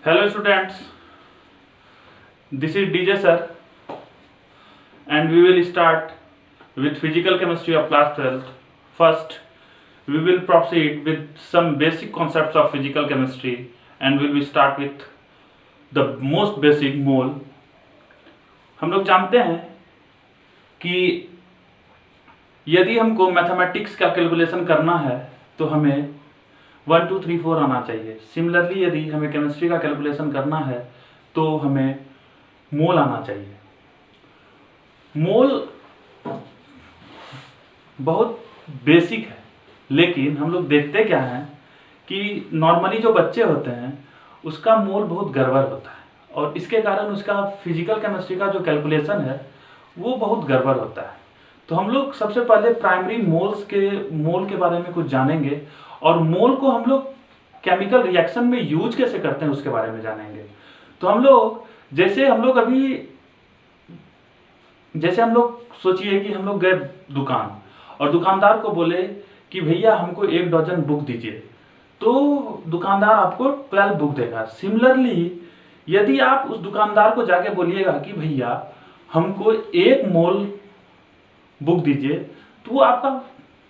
Hello students, this is DJ sir and we will start with physical chemistry of class 12th. First, we will proceed with some basic concepts of physical chemistry and we will start with the most basic mole. हम लोग जानते हैं कि यदि हमको mathematics का calculation करना है तो हमें 1 2 3 4 आना चाहिए। सिमिलरली यदि हमें केमिस्ट्री का कैलकुलेशन करना है तो हमें मोल आना चाहिए। मोल बहुत बेसिक है, लेकिन हम लोग देखते क्या हैं कि नॉर्मली जो बच्चे होते हैं उसका मोल बहुत गड़बड़ होता है और इसके कारण उसका फिजिकल केमिस्ट्री का जो कैलकुलेशन है वो बहुत गड़बड़ होता है। तो हम लोग सबसे पहले प्राइमरी मोल के बारे में कुछ जानेंगे और मोल को हम लोग केमिकल रिएक्शन में यूज कैसे करते हैं उसके बारे में जानेंगे। तो हम लोग सोचिए कि हम लोग गए दुकान और दुकानदार को बोले कि भैया हमको 1 डजन बुक दीजिए, तो दुकानदार आपको 12 बुक देगा। सिमिलरली यदि आप उस दुकानदार को जाके बोलिएगा कि भैया हमको 1 मोल बुक दीजिए, तो वो आपका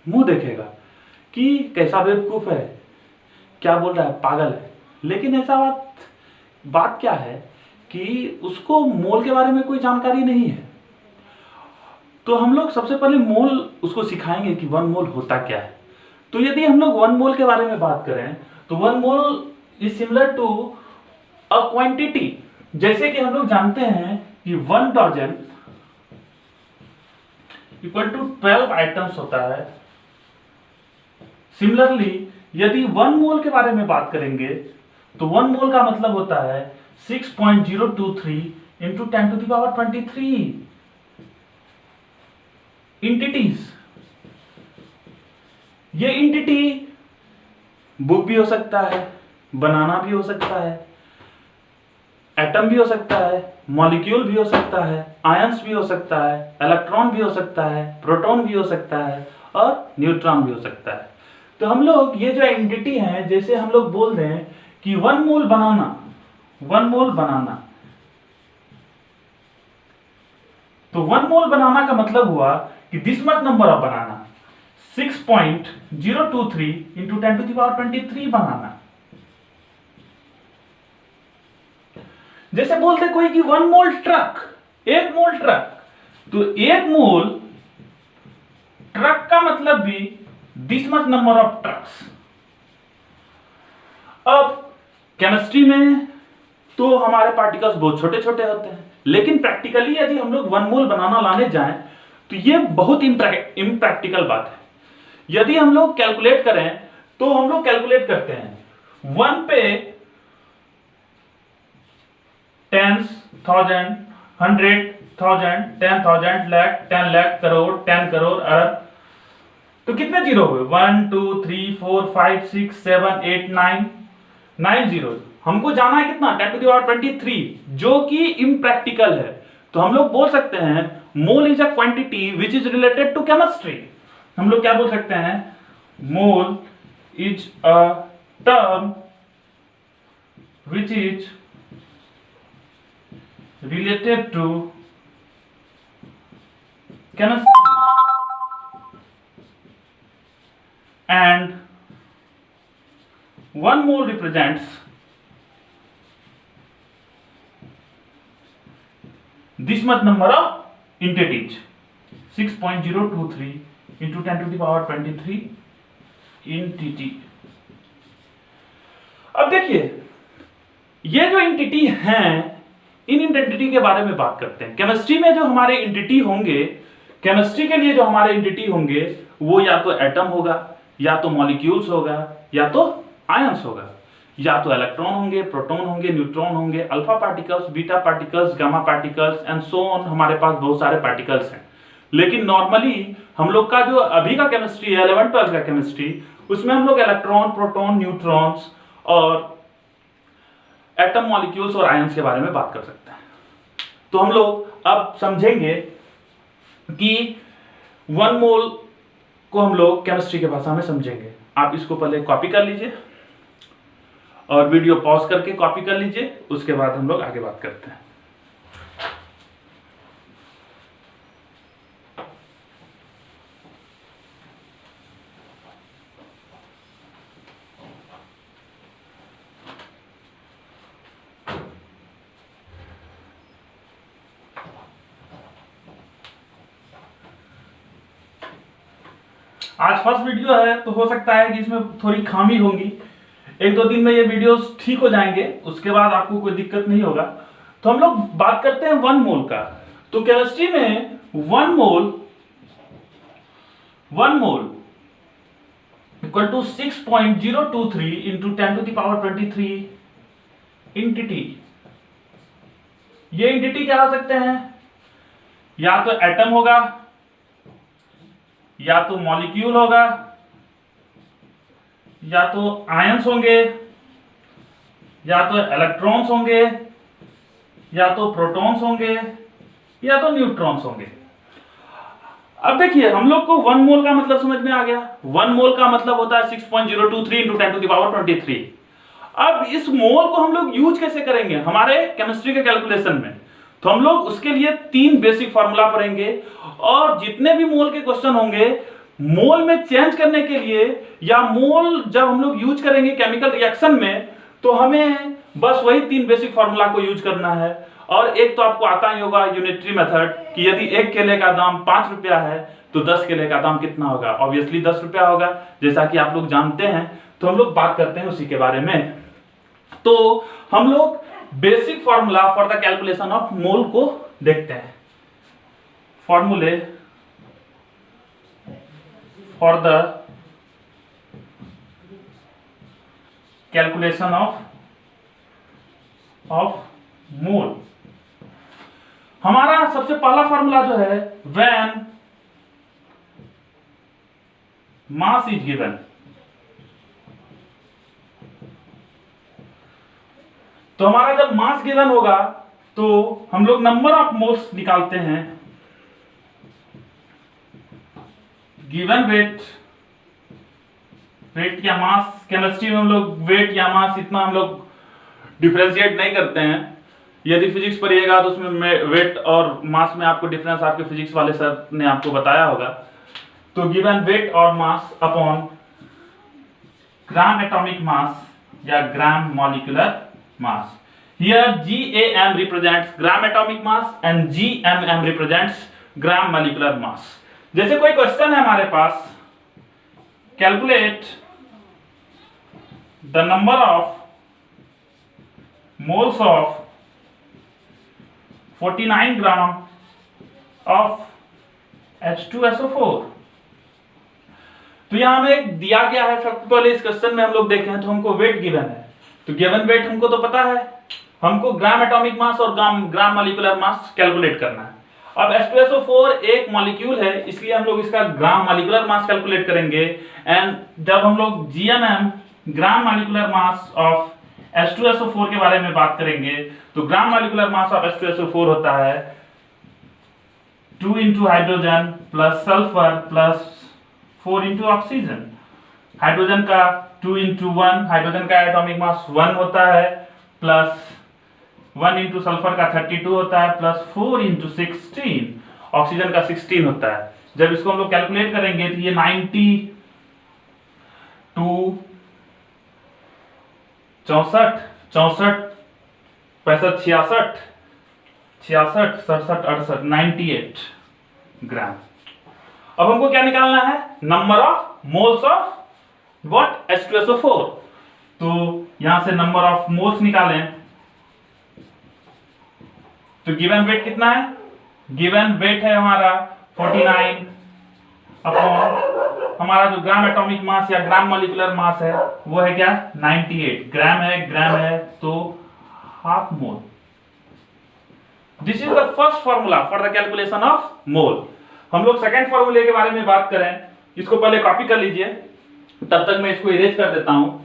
मुंह देखेगा कि कैसा बेवकूफ है, क्या बोल रहा है, पागल है। लेकिन ऐसा बात क्या है कि उसको मोल के बारे में कोई जानकारी नहीं है। तो हम लोग सबसे पहले मोल उसको सिखाएंगे कि 1 मोल होता क्या है। तो यदि हम लोग 1 मोल के बारे में बात करें तो 1 mole is similar to a quantity. जैसे कि हम लोग जानते हैं कि 1 डजन इक्वल टू 12 आइटम्स होता है। सिमिलरली यदि 1 मोल के बारे में बात करेंगे तो 1 मोल का मतलब होता है 6.023 into 10 to the power 23 entities. ये इंटिटी बुक भी हो सकता है, बनाना भी हो सकता है, एटम भी हो सकता है, मॉलिक्यूल भी हो सकता है, आयंस भी हो सकता है, इलेक्ट्रॉन भी हो सकता है, प्रोटॉन भी हो सकता है और न्यूट्रॉन भी हो सकता है। तो हम लोग ये जो एंटिटी है, जैसे हम लोग बोल दें कि 1 मोल बनाना, तो 1 मोल बनाना का मतलब हुआ कि दिस मच नंबर ऑफ बनाना, 6.023 इंटू 10 टू द पावर 23 बनाना। जैसे बोलते कोई कि 1 मोल ट्रक, 1 मोल ट्रक, तो 1 मोल ट्रक का मतलब भी this much number of trucks. अब केमिस्ट्री में तो हमारे पार्टिकल्स बहुत छोटे छोटे होते हैं, लेकिन प्रैक्टिकली यदि हम लोग 1 मोल बनाना लाने जाएं तो ये बहुत इम्प्रैक्टिकल बात है। यदि हम लोग कैलकुलेट करें तो हम लोग कैलकुलेट करते हैं 1 पे 10,000, 100,000, 10,000, लाख, 10 लाख, करोड़, 10 करोड़, अरब। तो कितने जीरो हुए? 1 2 3 4 5 6 7 8 9 जीरो। हमको जाना है कितना? 10 टू द पावर 23, जो कि इम्प्रैक्टिकल है। तो हम लोग बोल सकते हैं mole is a quantity which is related to chemistry. हम लोग क्या बोल सकते हैं? Mole is a term which is related to chemistry and 1 mole represents this much number of entities, 6.023 into 10 to the power 23 entity। अब देखिए ये जो एंटिटी हैं, इन एंटिटी के बारे में बात करते हैं। केमिस्ट्री में जो हमारे एंटिटी होंगे, केमिस्ट्री के लिए जो हमारे एंटिटी होंगे वो या तो एटम होगा, या तो मॉलिक्यूल्स होगा, या तो आयंस होगा, या तो इलेक्ट्रॉन होंगे, प्रोटॉन होंगे, न्यूट्रॉन होंगे, alpha particles, beta particles, gamma particles and so on. हमारे पास बहुत सारे पार्टिकल्स हैं। लेकिन नॉर्मली हम लोग का जो अभी का केमिस्ट्री है, 11th 12th का केमिस्ट्री, उसमें हम लोग इलेक्ट्रॉन, प्रोटॉन, न्यूट्रॉन्स और एटम, मॉलिक्यूल्स और आयंस के बारे में बात कर सकते हैं। तो हम लोग अब समझेंगे कि 1 मोल को हम लोग केमिस्ट्री के भाषा में समझेंगे। आप इसको पहले कॉपी कर लीजिए और वीडियो पॉज करके कॉपी कर लीजिए, उसके बाद हम लोग आगे बात करते हैं। आज फर्स्ट वीडियो है तो हो सकता है कि इसमें थोड़ी खामी होंगी, एक दो दिन में ये वीडियोस ठीक हो जाएंगे, उसके बाद आपको कोई दिक्कत नहीं होगा। तो हम लोग बात करते हैं 1 मोल का। तो केमिस्ट्री में 1 mole equal to 6.023 into 10⁻23 entity. ये इंटिटी क्या हो सकते हैं? या तो एटम होगा, या तो मॉलिक्यूल होगा, या तो आयंस होंगे, या तो इलेक्ट्रॉन्स होंगे, या तो प्रोटॉन्स होंगे, या तो न्यूट्रॉन्स होंगे। अब देखिए हम लोग को 1 मोल का मतलब समझ में आ गया। 1 मोल का मतलब होता है 6.023 इंटू 10⁻23। अब इस मोल को हम लोग यूज कैसे करेंगे हमारे केमिस्ट्री के कैलकुलेशन में? तो हम लोग उसके लिए 3 बेसिक फार्मूला पढ़ेंगे, और जितने भी मोल के क्वेश्चन होंगे मोल में चेंज करने के लिए, या मोल जब हम लोग यूज करेंगे केमिकल रिएक्शन में, तो हमें बस वही 3 बेसिक फार्मूला को यूज करना है। और एक तो आपको आता ही होगा यूनिटरी मेथड, कि यदि 1 केले का दाम 5 रुपया है तो 10 केले का दाम कितना होगा? ऑब्वियसली 10 रुपया होगा, जैसा कि आप लोग जानते हैं। तो हम लोग बात करते हैं उसी के बारे में। तो हम लोग basic formula for the calculation of मोल को देखते हैं। फॉर्मूले फॉर द कैलकुलेशन ऑफ मोल। हमारा सबसे पहला फार्मूला जो है, व्हेन मास इज गिवन। तो हमारा जब मास गिवन होगा तो हम लोग नंबर ऑफ मोल्स निकालते हैं। गिवन वेट या मास, केमिस्ट्री में हम लोग वेट या मास इतना हम लोग डिफरेंशिएट नहीं करते हैं। यदि फिजिक्स पढ़िएगा तो उसमें वेट और मास में आपको डिफरेंस आपके फिजिक्स वाले सर ने आपको बताया होगा। तो गिवन वेट और mass upon gram atomic mass या gram molecular mass. Here GAM represents gram atomic mass and GMM represents gram molecular mass. जैसे कोई क्वेश्चन है हमारे पास, calculate the number of moles of 49 gram of H2SO4। तो यहां हमें दिया गया है, सबसे पहले इस क्वेश्चन में हम लोग देखें तो हमको वेट गिवन है। तो गिवन वेट हमको तो पता है, हमको ग्राम एटॉमिक मास और ग्राम मॉलिक्यूलर मास कैलकुलेट करना है। अब H2SO4 एक मॉलिक्यूल है, इसलिए हम लोग इसका ग्राम मॉलिक्यूलर मास कैलकुलेट करेंगे। एंड जब हम लोग GMM gram molecular mass of H2SO4 के बारे में बात करेंगे, तो ग्राम मॉलिक्यूलर मास ऑफ H2SO4 होता है 2 into hydrogen plus sulphur plus 4 into oxygen. Hydrogen का 2 इंटू 1, हाइड्रोजन का एटॉमिक मास 1 होता है, प्लस 1 इंटू सल्फर का 32 होता है, प्लस 4 इंटू 16 ऑक्सीजन का 16 होता है। जब इसको हम लोग कैलकुलेट करेंगे तो ये 92 64 64 65 66 66 67 68 98 ग्राम। अब हमको क्या निकालना है? Number of moles of what? H2SO4। तो यहां से नंबर ऑफ मोल्स निकालें तो गिवन वेट कितना है? गिवन वेट है हमारा 49 अपॉन हमारा जो ग्राम एटॉमिक मास या ग्राम मॉलिक्यूलर मास है वो है क्या? 98 ग्राम है तो half mole. This is the first formula for the calculation of मोल। हम लोग सेकेंड फार्मूले के बारे में बात करें, इसको पहले कॉपी कर लीजिए, तब तक मैं इसको इरेज कर देता हूं।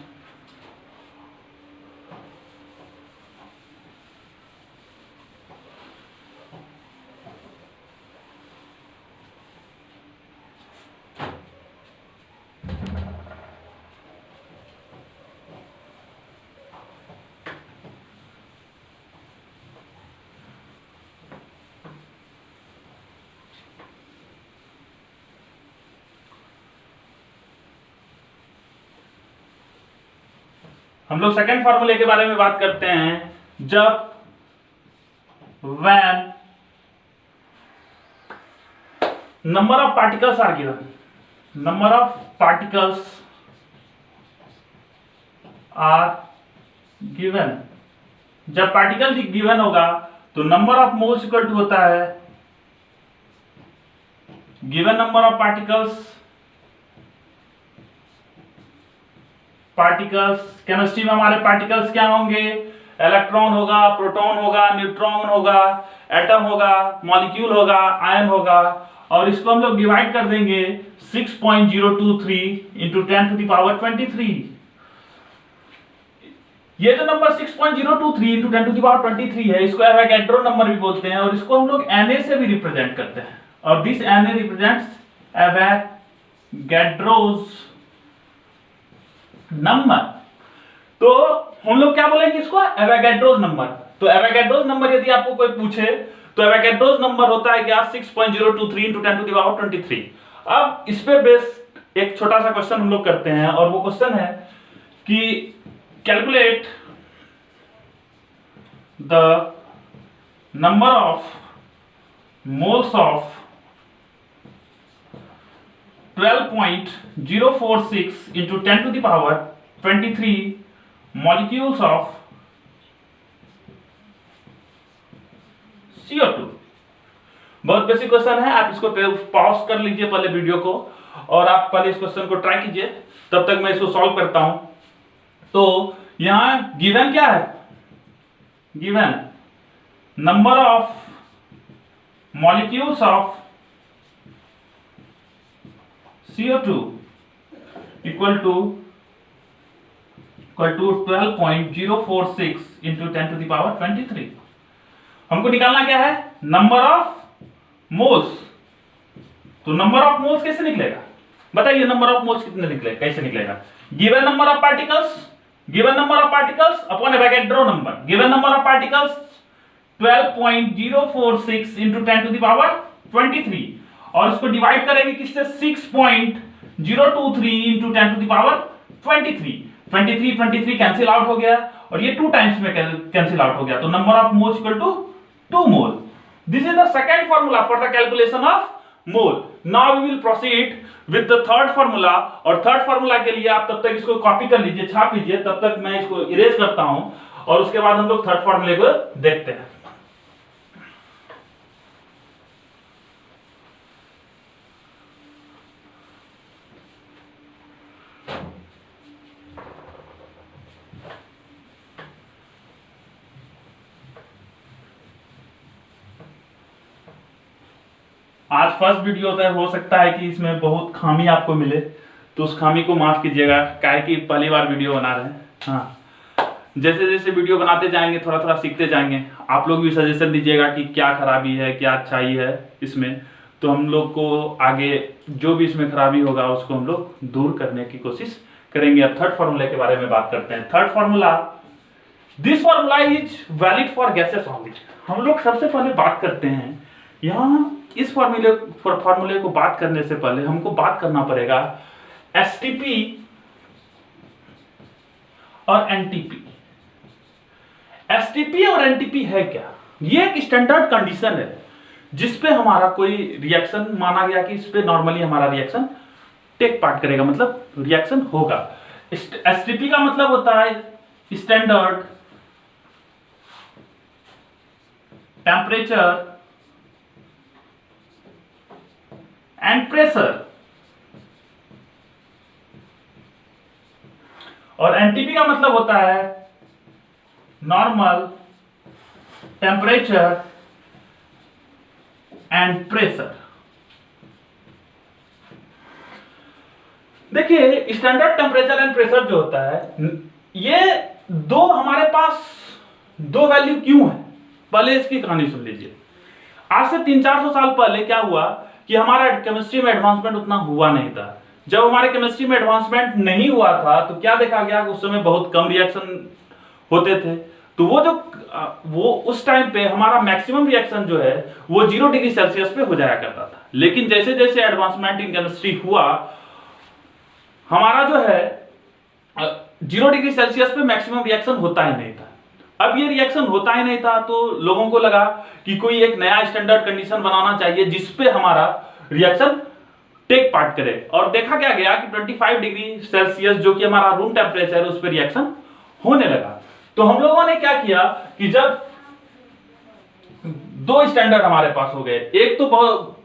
हम लोग सेकेंड फॉर्मूले के बारे में बात करते हैं, जब when number of particles are given, number of particles are given, जब पार्टिकल गिवन होगा तो number of moles equal to होता है given number of particles chemistry में हमारे पार्टिकल्स क्या होंगे, इलेक्ट्रॉन होगा, प्रोटॉन होगा, न्यूट्रॉन होगा, एटम होगा, मॉलिक्यूल होगा, आयन होगा, और इसको हम लोग डिवाइड कर देंगे 6.023 इंटू 10 टू द पावर 23। ये जो number 6.023 into 10 to the power 23 है, इसको एवोगैड्रो नंबर भी बोलते हैं, और इसको हम लोग Na से भी रिप्रेजेंट करते हैं, और this Na represents Avogadro's number. तो हम लोग क्या बोलेंगे इसको, एवोगैड्रोस नंबर। तो एवोगैड्रोस नंबर यदि आपको कोई पूछे तो एवोगैड्रोस नंबर होता है क्या, 6.023 इंटू 10 टू द पावर 23। अब इस पे बेस्ड एक छोटा सा क्वेश्चन हम लोग करते हैं, और वो क्वेश्चन है कि calculate the number of moles of 12.046 into 10 to the power 23 molecules of CO2। बहुत बेसिक क्वेश्चन है, आप इसको पॉज कर लीजिए पहले वीडियो को, और आप पहले इस क्वेश्चन को ट्राई कीजिए, तब तक मैं इसको सॉल्व करता हूं। तो यहां गिवन क्या है, given number of molecules of CO2 equal to 12.046 into 10 to the power 23। हमको निकालना क्या है, नंबर ऑफ मोल्स। तो नंबर ऑफ मोल्स कैसे निकलेगा, बताइए, नंबर ऑफ मोल्स कितने निकलेगा, कैसे निकलेगा, given number of particles upon Avogadro number. Given number of particles 12.046 into 10 to the power 23, और इसको डिवाइड करेंगे किससे, 6.023 into 10 to the power 23। 23 cancel out हो गया, और ये 2 टाइम्स में कैंसिल आउट हो गया, तो number of moles equal to 2 mole. This is the second formula for the calculation of mole. Now we will proceed with the third formula, और third formula के लिए आप तब तक इसको कॉपी कर लीजिए, छाप लीजिए, तब तक मैं इसको इरेज करता हूं, और उसके बाद हम लोग थर्ड फार्मूले को देखते हैं। आज फर्स्ट वीडियो होता है, हो सकता है कि इसमें बहुत खामी आपको मिले, तो उस खामी को माफ कीजिएगा, काहे कि पहली बार वीडियो बना रहे हैं। हाँ, जैसे जैसे वीडियो बनाते जाएंगे थोड़ा थोड़ा सीखते जाएंगे। आप लोग भी सजेशन दीजिएगा कि क्या खराबी है, क्या अच्छाई है इसमें, तो हम लोग को आगे जो भी इसमें खराबी होगा उसको हम लोग दूर करने की कोशिश करेंगे। अब थर्ड फार्मूला के बारे में बात करते हैं। Third formula, this formula is valid for gases only. हम लोग सबसे पहले बात करते हैं, यहाँ इस फार्मूले को बात करने से पहले हमको बात करना पड़ेगा एसटीपी और एनटीपी। एसटीपी और एनटीपी है क्या, ये एक स्टैंडर्ड कंडीशन है जिसपे हमारा कोई रिएक्शन माना गया कि इस पे नॉर्मली हमारा रिएक्शन टेक पार्ट करेगा, मतलब रिएक्शन होगा। एसटीपी का मतलब होता है स्टैंडर्ड टेम्परेचर एंड प्रेशर, और एनटीपी का मतलब होता है नॉर्मल टेम्परेचर एंड प्रेशर। देखिए, स्टैंडर्ड टेम्परेचर एंड प्रेशर जो होता है, ये दो हमारे पास दो वैल्यू क्यों है, पहले इसकी कहानी सुन लीजिए। आज से 300-400 साल पहले क्या हुआ कि हमारा केमिस्ट्री में एडवांसमेंट उतना हुआ नहीं था। जब हमारे केमिस्ट्री में एडवांसमेंट नहीं हुआ था तो क्या देखा गया कि उस समय बहुत कम रिएक्शन होते थे, तो वो उस टाइम पे हमारा मैक्सिमम रिएक्शन जो है वो 0 डिग्री सेल्सियस पे हो जाया करता था। लेकिन जैसे जैसे एडवांसमेंट इन केमिस्ट्री हुआ, हमारा जो है 0 डिग्री सेल्सियस पे मैक्सिमम रिएक्शन होता ही नहीं था। अब ये रिएक्शन होता ही नहीं था तो लोगों को लगा कि कोई एक नया स्टैंडर्ड कंडीशन बनाना चाहिए जिसपे हमारा रिएक्शन टेक पार्ट करे, और देखा क्या गया कि 25 डिग्री सेल्सियस जो कि हमारा रूम टेम्परेचर है उस पर रिएक्शन होने लगा। तो हम लोगों ने क्या किया कि जब दो स्टैंडर्ड हमारे पास हो गए, एक तो बहुत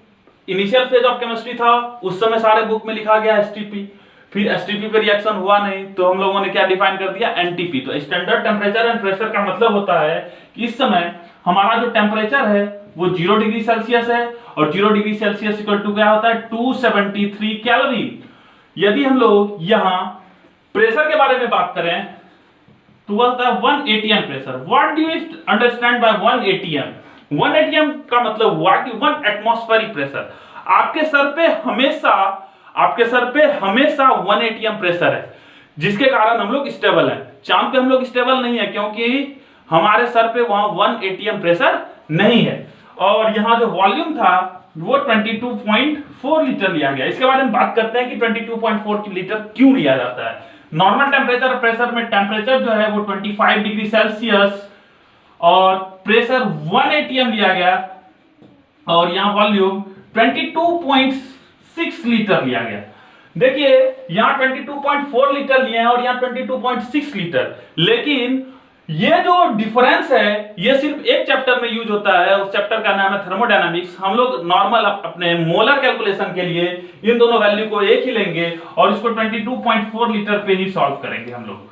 इनिशियल फेज ऑफ केमिस्ट्री था, उस समय सारे बुक में लिखा गया एसटीपी, फिर एसटीपी पे रिएक्शन हुआ नहीं तो हम लोगों ने क्या डिफाइन कर दिया, एनटीपी। तो स्टैंडर्ड टेम्परेचर एंड प्रेशर का मतलब होता है कि इस समय हमारा जो टेम्परेचर है वो 0 डिग्री सेल्सियस है, और 0 डिग्री सेल्सियस इक्वल टू क्या होता है, 273 कैलोरी। यदि हम लोग यहां प्रेशर के बारे में बात करें तो होता है 1 atm pressure. What do you understand by 1 atm? 1 atm का मतलब हुआ कि 1 एटमॉस्फेरिक प्रेशर। आपके सर पे हमेशा 1 atm प्रेशर है, जिसके कारण हम लोग स्टेबल हैं। चांद पे हम लोग स्टेबल नहीं है क्योंकि हमारे सर पे वहां 1 atm प्रेशर नहीं है। और यहां जो वॉल्यूम था वो 22.4 लीटर लिया गया। इसके बारे में बात करते हैं कि 22.4 लीटर क्यों लिया जाता है। नॉर्मल टेम्परेचर प्रेशर में टेम्परेचर जो है वो 25 डिग्री सेल्सियस और प्रेशर 1 atm लिया गया, और यहां वॉल्यूम 22.6 लीटर लिया गया। देखिए यहां 22.4 लीटर लिए हैं और यहां 22.6 लीटर, लेकिन ये जो डिफरेंस है ये सिर्फ एक चैप्टर में यूज होता है, उस चैप्टर का नाम है थर्मोडायनामिक्स। हम लोग नॉर्मल अपने मोलर कैलकुलेशन के लिए इन दोनों वैल्यू को एक ही लेंगे और इसको 22.4 लीटर पे ही सॉल्व करेंगे हम लोग।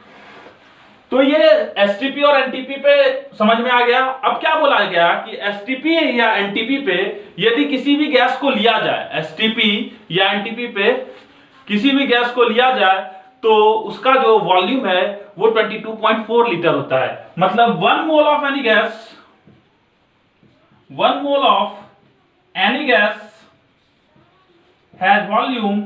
तो ये एसटीपी और एनटीपी पे समझ में आ गया। अब क्या बोला गया कि एसटीपी या एनटीपी पे यदि किसी भी गैस को लिया जाए, एसटीपी या एनटीपी पे किसी भी गैस को लिया जाए तो उसका जो वॉल्यूम है वो 22.4 लीटर होता है। मतलब 1 mole of any gas has volume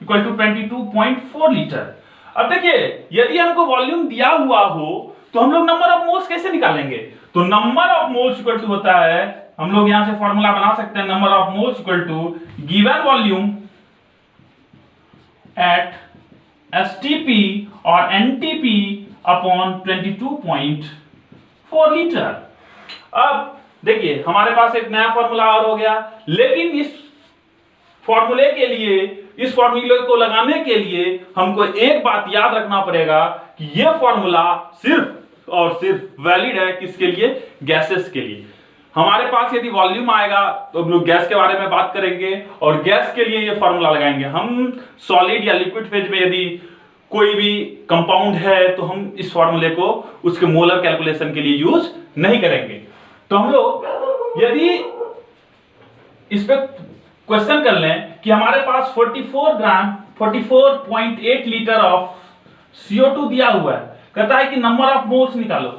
equal to 22.4 litre. अब देखिए यदि हमको वॉल्यूम दिया हुआ हो तो हम लोग नंबर ऑफ मोल्स कैसे निकालेंगे? तो number of moles equal to होता है, हम लोग यहां से फॉर्मूला बना सकते हैं, number of moles equal to given volume at STP और NTP अपॉन 22.4 लीटर। अब देखिए हमारे पास एक नया फॉर्मूला और हो गया, लेकिन इस फॉर्मूले को लगाने के लिए हमको एक बात याद रखना पड़ेगा कि यह फॉर्मूला सिर्फ और सिर्फ वैलिड है किसके लिए? गैसेस के लिए। हमारे पास यदि वॉल्यूम आएगा तो हम लोग गैस के बारे में बात करेंगे और गैस के लिए ये फॉर्मूला लगाएंगे। हम सॉलिड या लिक्विड फेज में यदि कोई भी कंपाउंड है तो हम इस फॉर्मूले को उसके मोलर कैलकुलेशन के लिए यूज नहीं करेंगे। तो हम लोग यदि इस पे क्वेश्चन कर लें कि हमारे पास 44.8 लीटर ऑफ CO2 दिया हुआ है, कहता है कि नंबर ऑफ मोल्स निकालो।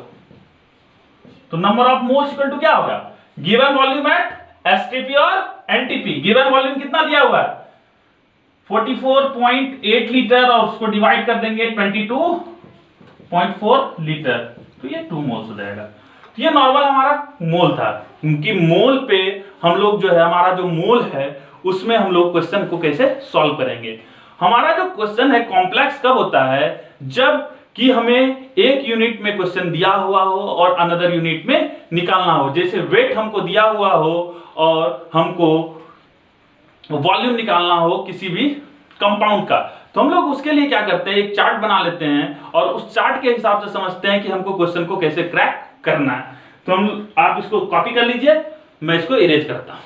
तो number of moles equal to क्या होगा? गिवन वॉल्यूम एट एसटीपी और एनटीपी। गिवन वॉल्यूम कितना दिया हुआ है? 44.8 लीटर और उसको डिवाइड कर देंगे 22.4 लीटर, तो ये 2 मोल्स हो जाएगा। तो ये नॉर्मल हमारा मोल था, क्योंकि मोल पे हम लोग जो है हमारा जो मोल है उसमें हम लोग क्वेश्चन को कैसे सॉल्व करेंगे। हमारा जो क्वेश्चन है कॉम्प्लेक्स कब होता है? जब कि हमें एक यूनिट में क्वेश्चन दिया हुआ हो और अनदर यूनिट में निकालना हो। जैसे वेट हमको दिया हुआ हो और हमको वॉल्यूम निकालना हो किसी भी कंपाउंड का, तो हम लोग उसके लिए क्या करते हैं, एक चार्ट बना लेते हैं और उस चार्ट के हिसाब से समझते हैं कि हमको क्वेश्चन को कैसे क्रैक करना है। तो आप इसको कॉपी कर लीजिए, मैं इसको इरेज करता हूं।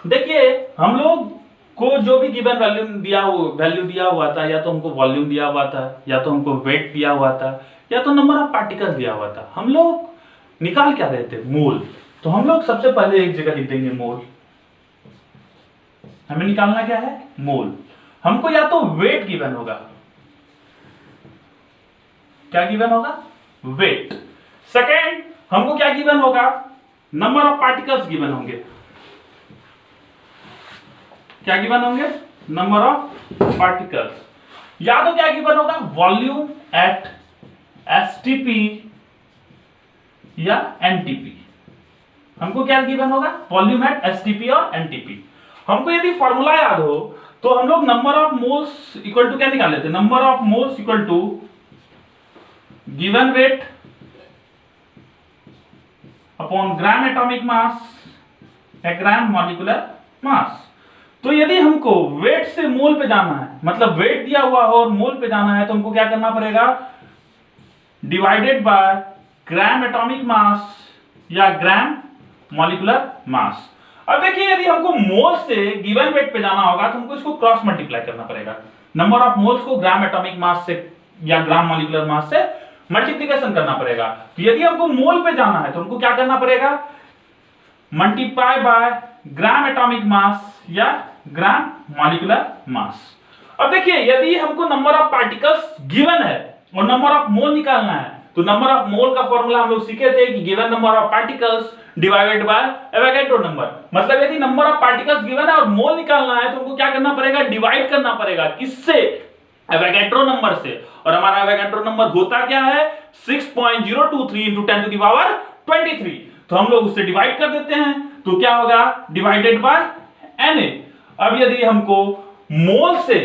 देखिए हम लोग को जो भी गिवन वैल्यू दिया हुआ था, या तो हमको वॉल्यूम दिया हुआ था, या तो हमको वेट दिया हुआ था, या तो नंबर ऑफ पार्टिकल्स दिया हुआ था। हम लोग निकाल क्या रहे थे? मोल। तो हम लोग सबसे पहले एक जगह लिख देंगे मोल। हमें निकालना क्या है? मोल। हमको या तो वेट गिवन होगा, क्या गिवन होगा? वेट। सेकेंड, हमको क्या गिवन होगा, नंबर ऑफ पार्टिकल्स गिवन होंगे। क्या गिवन होंगे, नंबर ऑफ पार्टिकल्स। या तो क्या गिवन होगा, वॉल्यूम एट एसटीपी या एनटीपी। हमको क्या गिवन होगा, वॉल्यूम एट एसटीपी और एनटीपी। हमको यदि फॉर्मूला याद हो तो हम लोग number of moles equal to क्या निकाल लेते हैं, number of moles equal to given weight upon gram atomic mass या ग्राम मॉलिक्यूलर मास। तो यदि हमको वेट से मोल पे जाना है, मतलब वेट दिया हुआ हो और मोल पे जाना है, तो हमको क्या करना पड़ेगा, divided by gram atomic mass या ग्राम मॉलिक्यूलर मास। अब देखिए, यदि हमको मोल से गिवन वेट पे जाना होगा तो हमको इसको क्रॉस मल्टीप्लाई करना पड़ेगा। नंबर ऑफ मोल्स को ग्राम एटॉमिक मास से या ग्राम मॉलिक्यूलर मास से मल्टीप्लिकेशन करना पड़ेगा। तो यदि हमको मोल पे जाना है तो हमको क्या करना पड़ेगा, multiply by gram atomic mass या ग्राम मॉलिक्यूलर मास। अब देखिए, यदि हमको नंबर ऑफ पार्टिकल्स गिवन है और नंबर ऑफ मोल निकालना है, तो नंबर ऑफ मोल का फॉर्मूला हम लोग सीखे थे कि given number of particles divided by Avogadro number. मतलब यदि नंबर ऑफ पार्टिकल्स गिवन है और मोल निकालना है तो हमको क्या करना पड़ेगा, डिवाइड करना पड़ेगा। किससे, एवोगैड्रो नंबर से। और हमारा एवोगैड्रो नंबर होता क्या है, 6.023 × 10⁻23। तो हम लोग उससे डिवाइड कर देते हैं, तो क्या होगा, डिवाइडेड बाय Na। अब यदि हमको मोल से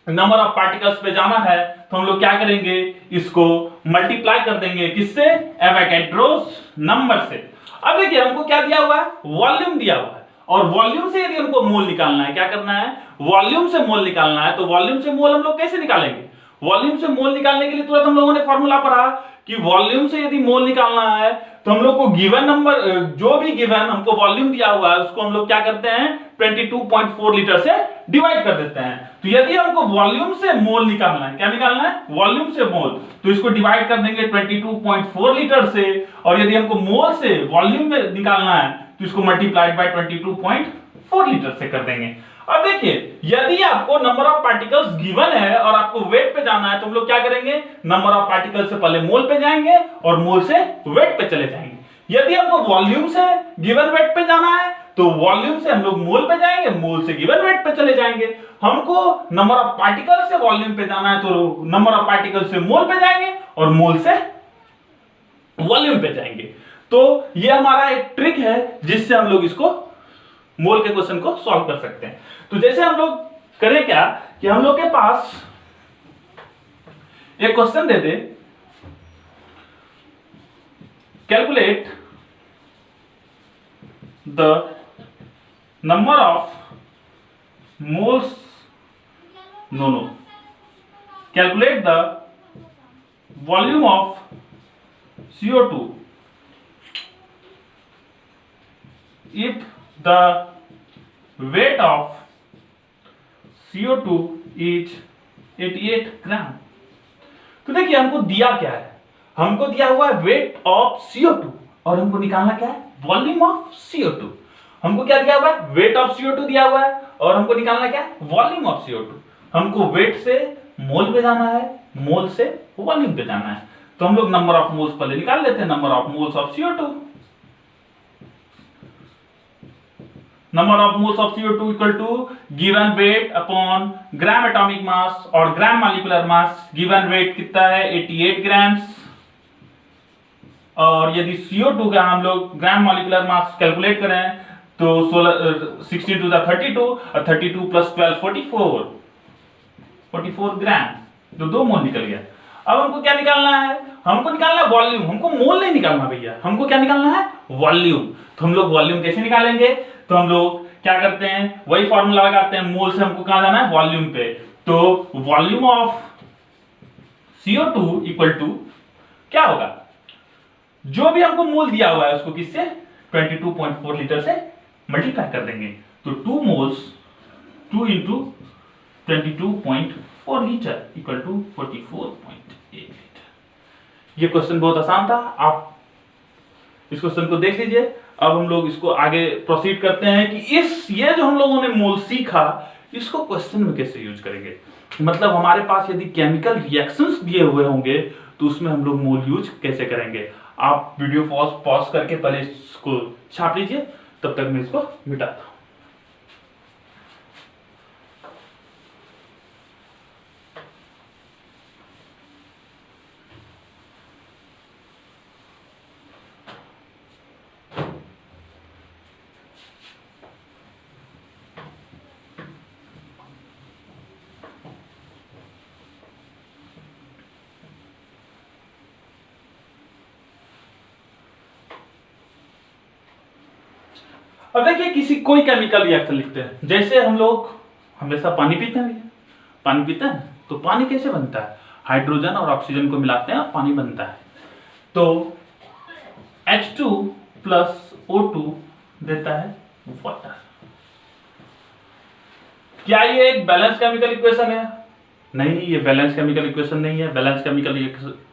नंबर ऑफ पार्टिकल्स पे जाना है तो हम लोग क्या करेंगे, इसको मल्टीप्लाई कर देंगे, किससे, एवोगैड्रोस नंबर से। अब देखिए, हमको क्या दिया हुआ है, वॉल्यूम दिया हुआ है, और वॉल्यूम से यदि हमको मोल निकालना है, क्या करना है, वॉल्यूम से मोल निकालना है। तो वॉल्यूम से मोल हम लोग कैसे निकालेंगे, वॉल्यूम से मोल निकालने के लिए तुरंत हम लोगों ने फॉर्मूला पढ़ा कि वॉल्यूम से यदि मोल निकालना है तो हम लोग को गिवन नंबर, जो भी गिवन हमको वॉल्यूम दिया हुआ है, उसको हम लोग क्या करते हैं, 22.4 लीटर से डिवाइड कर देते हैं। तो यदि हमको वॉल्यूम से मोल निकालना है, क्या निकालना है, वॉल्यूम से मोल, तो इसको डिवाइड कर देंगे 22.4 लीटर से। और यदि हमको मोल से वॉल्यूम में निकालना है तो इसको मल्टीप्लाइड बाय 22.4 लीटर से कर देंगे। अब देखिए, यदि आपको नंबर ऑफ पार्टिकल्स गिवन है और आपको वेट पे जाना है तो हम लोग क्या करेंगे, नंबर ऑफ पार्टिकल्स से पहले मोल पे जाएंगे और मोल से वेट पे चले जाएंगे। यदि हमको वॉल्यूम से गिवन वेट पे जाना है तो वॉल्यूम से हम लोग मोल पे जाएंगे, मोल से गिवन वेट पे चले जाएंगे। हमको नंबर ऑफ पार्टिकल्स से वॉल्यूम पे जाना है तो नंबर ऑफ पार्टिकल्स से मोल पे जाएंगे और मोल से वॉल्यूम पे जाएंगे। तो ये हमारा एक ट्रिक है जिससे हम लोग इसको मोल के क्वेश्चन को सॉल्व कर सकते हैं। तो जैसे हम लोग करें क्या कि हम लोग के पास एक क्वेश्चन दे दे, calculate the number of moles, no calculate the volume of CO2 if the weight of CO2 is 88 gram. तो देखिए, हमको दिया क्या है, हमको दिया हुआ है वेट ऑफ CO2 और हमको निकालना क्या है, वॉल्यूम ऑफ CO2। हमको क्या दिया हुआ है, वेट ऑफ CO2 दिया हुआ है और हमको निकालना क्या है, वॉल्यूम ऑफ CO2। हमको वेट से मोल पे जाना है, मोल से वॉल्यूम पे जाना है। तो हम लोग नंबर ऑफ मोल्स पहले निकाल लेते हैं, number of moles of CO2। Number of moles of CO2 equal to given weight upon gram atomic mass और gram molecular mass. Given weight कितना है, 88 ग्राम्स। और यदि CO2 का हम लोग ग्राम मॉलिक्यूलर मास कैलकुलेट करें तो 16 टू द 32 और 32 प्लस 12 44 ग्राम, तो 2 मोल निकल गया। अब हमको क्या निकालना है, हमको निकालना है वॉल्यूम। हमको मोल नहीं निकालना भैया, हमको क्या निकालना है, वॉल्यूम। तो हम लोग वॉल्यूम कैसे निकालेंगे, तो हम लोग क्या करते हैं, वही फॉर्मूला लगाते हैं, मोल से हमको कहां जाना है, वॉल्यूम पे। तो volume of CO2 equal to क्या होगा, जो भी हमको मोल दिया हुआ है उसको किससे, 22.4 लीटर से मल्टीप्लाई कर देंगे। तो 2 moles 2 into 22.4 litre equal to 44.8 litre. ये क्वेश्चन बहुत आसान था, आप इस क्वेश्चन को देख लीजिए। अब हम लोग इसको आगे प्रोसीड करते हैं कि ये जो हम लोगों ने मोल सीखा, इसको क्वेश्चन में कैसे यूज करेंगे। मतलब हमारे पास यदि केमिकल रिएक्शंस दिए हुए होंगे तो उसमें हम लोग मोल यूज कैसे करेंगे। आप वीडियो पॉज करके पहले इसको छाप लीजिए, तब तक मैं इसको मिटाता हूं। अब देखिए कोई केमिकल रिएक्शन लिखते हैं, जैसे हम लोग हमेशा पानी पीते हैं। पानी पीते हैं तो पानी कैसे बनता है, हाइड्रोजन और ऑक्सीजन को मिलाते हैं और पानी बनता है। तो H2 प्लस O2 देता है वाटर। क्या ये एक बैलेंस केमिकल इक्वेशन है? नहीं, ये बैलेंस केमिकल इक्वेशन नहीं है। बैलेंस केमिकल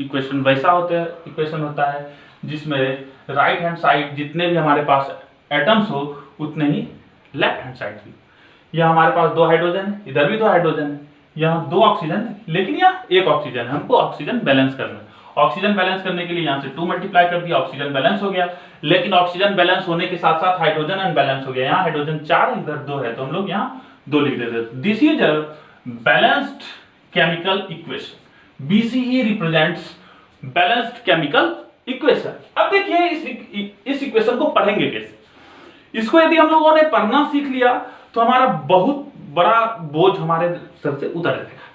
इक्वेशन वैसा इक्वेशन होता है जिसमें राइट हैंड साइड जितने भी हमारे पास एटम्स हो उतने ही लेफ्ट हैंड साइड भी। यहाँ हमारे पास 2 हाइड्रोजन है, इधर भी 2 हाइड्रोजन है, यहाँ 2 ऑक्सीजन है, लेकिन यहाँ 1 ऑक्सीजन है। हमको ऑक्सीजन बैलेंस करना है। ऑक्सीजन बैलेंस करने के लिए यहाँ से 2 मल्टीप्लाई कर दिया, ऑक्सीजन बैलेंस हो गया। लेकिन ऑक्सीजन बैलेंस होने के साथ साथ हाइड्रोजन अनबैलेंस हो गया। यहाँ हाइड्रोजन 4, इधर 2 है, तो हम लोग यहाँ 2 लिख देते। This is a balanced chemical equation. BCE represents balanced chemical equation. अब देखिए इस इक्वेशन को पढ़ेंगे कैसे। इसको यदि हम लोगों ने पढ़ना सीख लिया तो हमारा बहुत बड़ा बोझ हमारे सर से उतर जाएगा।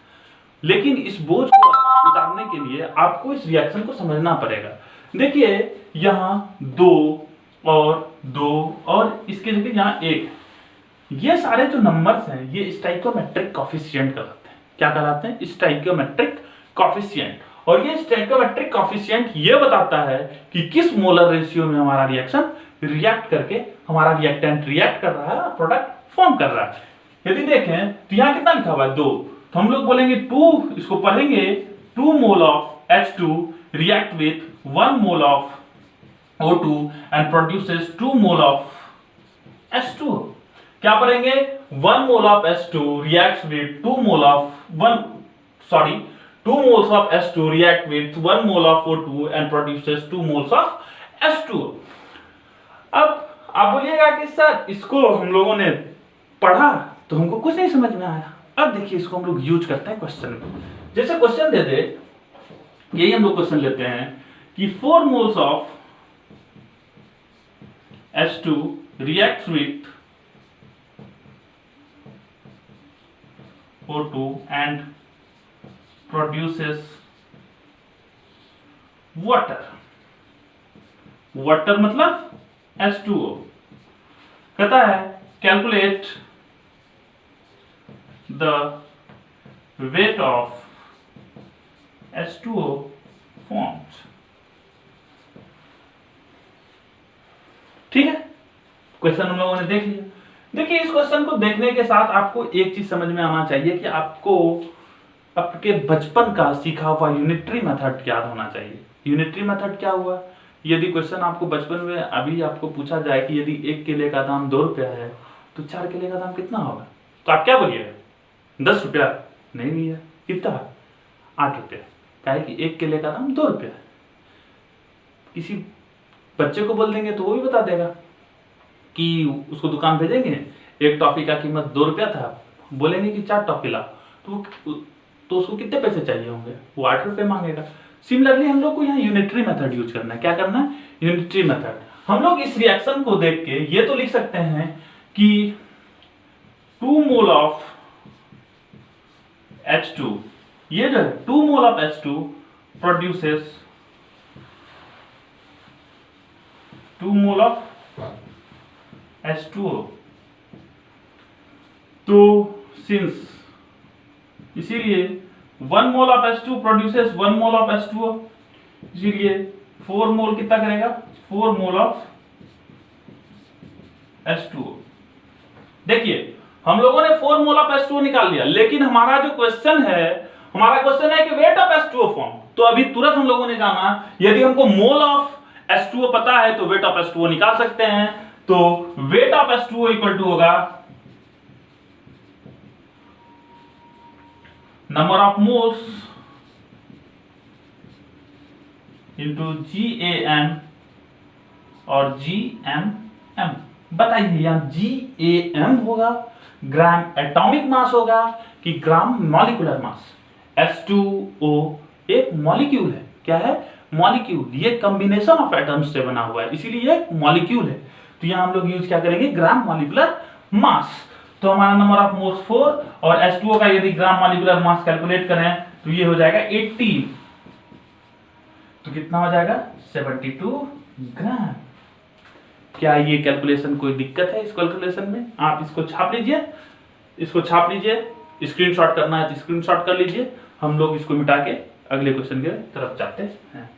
लेकिन इस बोझ को उतारने के लिए आपको इस रिएक्शन को समझना पड़ेगा। देखिए यहाँ 2 और इसके जगह यहाँ 1, ये सारे जो नंबर्स हैं ये स्टोइकोमेट्रिक कोएफिशिएंट कहलाते हैं। क्या कहलाते हैं? Stoichiometric coefficient. और ये स्टोइकोमेट्रिक कोएफिशिएंट ये बताता है कि किस मोलर रेशियो में हमारा रिएक्शन रिएक्ट करके हमारा रिएक्टेंट रिएक्ट कर रहा है और प्रोडक्ट फॉर्म कर रहा है। यदि देखें तो यहाँ कितना लिखा हुआ है 2, तो हम लोग बोलेंगे 2, इसको पढ़ेंगे 2 mole of H2 react with 1 mole of O2 and produces 2 mole of H2। क्या पढ़ेंगे? 1 mole of H2 reacts with 2 mole of 2 moles of H2 react with 1 mole of O2 and produces 2 moles of H2। अब आप बोलिएगा कि sir इसको हम लोगों ने पढ़ा तो हमको कुछ नहीं समझ में आया। अब देखिए इसको हम लोग यूज करते हैं क्वेश्चन में। जैसे क्वेश्चन दे दे, यही हम लोग क्वेश्चन लेते हैं कि 4 moles of H2 reacts with O2 and produces water। Water मतलब H2O। कहता है calculate the wait of H2O formed. ठीक है, क्वेश्चन हम लोगों ने देख लिया। देखिए इस क्वेश्चन को देखने के साथ आपको एक चीज समझ में आना चाहिए कि आपको आपके बचपन का सीखा हुआ यूनिटरी मेथड याद होना चाहिए। यूनिटरी मेथड क्या हुआ? यदि क्वेश्चन आपको बचपन में अभी आपको पूछा जाए कि यदि 1 केले का दाम 2 रुपया है तो 4 केले का दाम कितना होगा, तो आप क्या बोलिएगा? 10 रुपया? नहीं भैया, कितना? 8 रुपया। क्या है कि 1 केले का दाम 2 रुपया है। किसी बच्चे को बोल देंगे तो वो भी बता देगा कि उसको दुकान भेजेंगे, एक टॉफी का कीमत 2 रुपया था, बोलेंगे कि 4 टॉफी ला, तो उसको कितने पैसे चाहिए होंगे? वो 8 रुपये मांगेगा। सिमिलरली हम लोग को यहाँ यूनिटरी मेथड यूज करना है। क्या करना है? Unitary method. हम लोग इस रिएक्शन को देख के ये तो लिख सकते हैं कि 2 मोल ऑफ H2, ये जो है 2 mole of H2 produces 2 mole of H2O। तो सिंस इसीलिए 1 mole of H2 produces 1 mole of H2O, इसीलिए 4 मोल कितना करेगा? 4 मोल ऑफ H2O। देखिए हम लोगों ने 4 मोल ऑफ H2O निकाल लिया, लेकिन हमारा जो क्वेश्चन है कि वेट ऑफ H2O फॉर्म। तो अभी तुरंत हम लोगों ने जाना, यदि हमको मोल ऑफ H2O पता है तो वेट ऑफ H2O निकाल सकते हैं। तो weight of H2O equal to होगा number of moles into GAM और GMM। बताइए यहाँ GAM होगा ग्राम एटॉमिक मास होगा कि ग्राम मॉलिक्यूलर मास। H2O एक मॉलिक्यूल है। क्या है? मॉलिक्यूल। ये कॉम्बिनेशन ऑफ एटम्स से बना हुआ है, इसीलिए एक मॉलिक्यूल है। तो यहाँ हम लोग यूज क्या करेंगे? ग्राम मॉलिक्यूलर मास। तो हमारा नंबर ऑफ मोल्स 4 और H2O का यदि ग्राम मॉलिक्यूलर मास कैलकुलेट करें तो ये हो जाएगा 18। तो कितना हो जाएगा? 72 ग्राम। क्या ये कैलकुलेशन कोई दिक्कत है? इस कैलकुलेशन में आप इसको छाप लीजिए, इसको छाप लीजिए। स्क्रीनशॉट करना है तो स्क्रीनशॉट कर लीजिए। हम लोग इसको मिटा के अगले क्वेश्चन के तरफ जाते हैं।